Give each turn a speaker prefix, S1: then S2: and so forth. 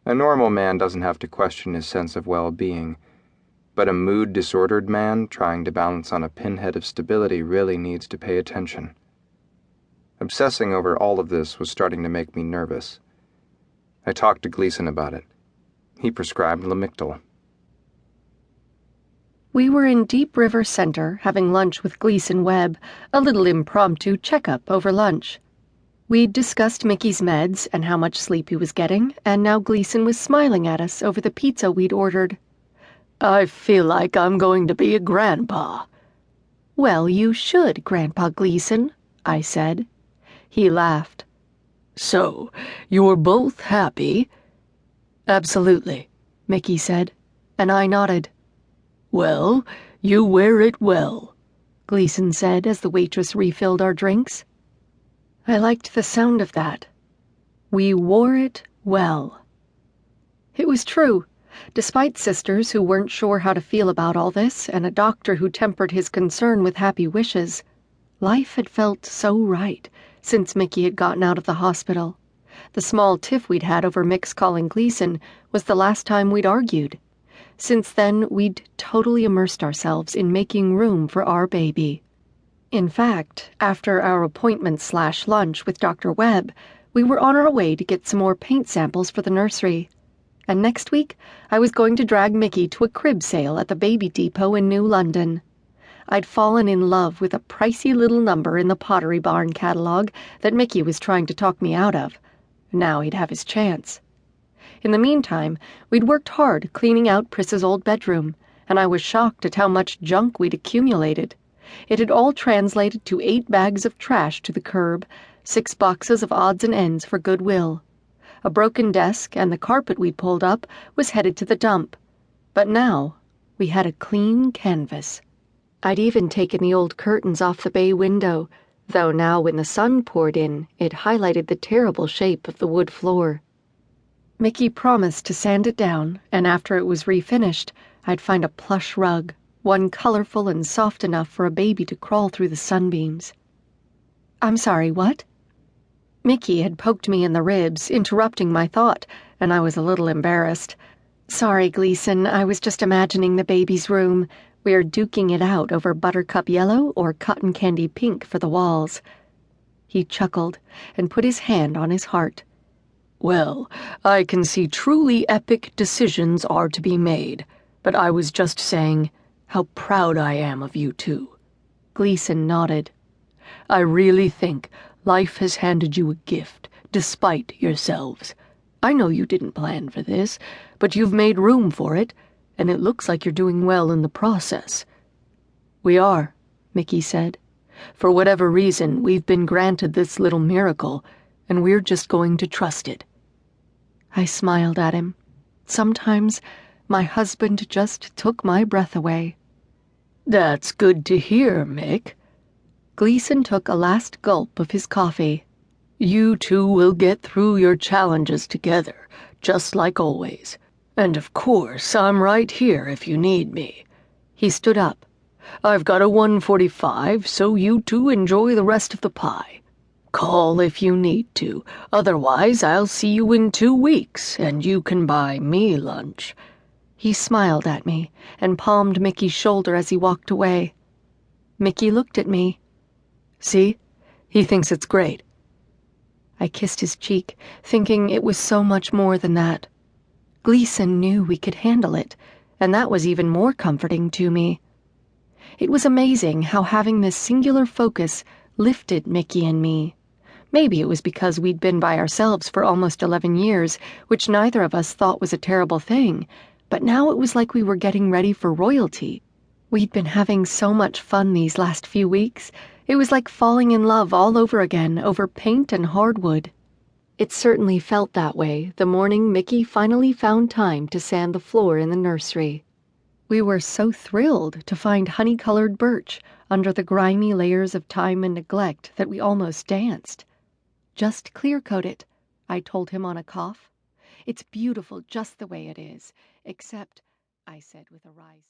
S1: A normal man doesn't have to question his sense of well-being, but a mood-disordered man trying to balance on a pinhead of stability really needs to pay attention. Obsessing over all of this was starting to make me nervous. I talked to Gleason about it. He prescribed Lamictal.
S2: We were in Deep River Center having lunch with Gleason Webb, a little impromptu checkup over lunch. We'd discussed Mickey's meds and how much sleep he was getting, and now Gleason was smiling at us over the pizza we'd ordered.
S3: "I feel like I'm going to be a grandpa."
S2: "Well, you should, Grandpa Gleason," I said. He laughed.
S3: "So, you're both happy?"
S2: "Absolutely," Mickey said, and I nodded.
S3: "Well, you wear it well,"
S2: Gleason said as the waitress refilled our drinks. I liked the sound of that. We wore it well. It was true. Despite sisters who weren't sure how to feel about all this and a doctor who tempered his concern with happy wishes, life had felt so right since Mickey had gotten out of the hospital. The small tiff we'd had over Mick's calling Gleason was the last time we'd argued. Since then, we'd totally immersed ourselves in making room for our baby. In fact, after our appointment/lunch with Dr. Webb, we were on our way to get some more paint samples for the nursery. And next week, I was going to drag Mickey to a crib sale at the Baby Depot in New London. I'd fallen in love with a pricey little number in the Pottery Barn catalog that Mickey was trying to talk me out of. Now he'd have his chance. In the meantime, we'd worked hard cleaning out Pris's old bedroom, and I was shocked at how much junk we'd accumulated. It had all translated to 8 bags of trash to the curb, 6 boxes of odds and ends for Goodwill. A broken desk and the carpet we'd pulled up was headed to the dump. But now, we had a clean canvas. I'd even taken the old curtains off the bay window, though now when the sun poured in, it highlighted the terrible shape of the wood floor. Mickey promised to sand it down, and after it was refinished, I'd find a plush rug, one colorful and soft enough for a baby to crawl through the sunbeams. "I'm sorry, what?" Mickey had poked me in the ribs, interrupting my thought, and I was a little embarrassed. "Sorry, Gleason, I was just imagining the baby's room. We're duking it out over buttercup yellow or cotton candy pink for the walls." He chuckled and put his hand on his heart.
S3: "Well, I can see truly epic decisions are to be made, but I was just saying how proud I am of you two."
S2: Gleason nodded.
S3: "I really think life has handed you a gift, despite yourselves. I know you didn't plan for this, but you've made room for it, and it looks like you're doing well in the process."
S2: "We are," Mickey said.
S3: "For whatever reason, we've been granted this little miracle, and we're just going to trust it."
S2: I smiled at him. Sometimes my husband just took my breath away.
S3: "That's good to hear, Mick."
S2: Gleason took a last gulp of his coffee.
S3: "You two will get through your challenges together, just like always. And of course, I'm right here if you need me."
S2: He stood up.
S3: "I've got a 1:45, so you two enjoy the rest of the pie. Call if you need to, otherwise I'll see you in 2 weeks, and you can buy me lunch."
S2: He smiled at me and palmed Mickey's shoulder as he walked away. Mickey looked at me.
S3: "See? He thinks it's great."
S2: I kissed his cheek, thinking it was so much more than that. Gleason knew we could handle it, and that was even more comforting to me. It was amazing how having this singular focus lifted Mickey and me. Maybe it was because we'd been by ourselves for almost 11 years, which neither of us thought was a terrible thing, but now it was like we were getting ready for royalty. We'd been having so much fun these last few weeks. It was like falling in love all over again over paint and hardwood. It certainly felt that way the morning Mickey finally found time to sand the floor in the nursery. We were so thrilled to find honey-colored birch under the grimy layers of time and neglect that we almost danced. "Just clear-coat it," I told him on a cough. "It's beautiful just the way it is, except," I said with a rise.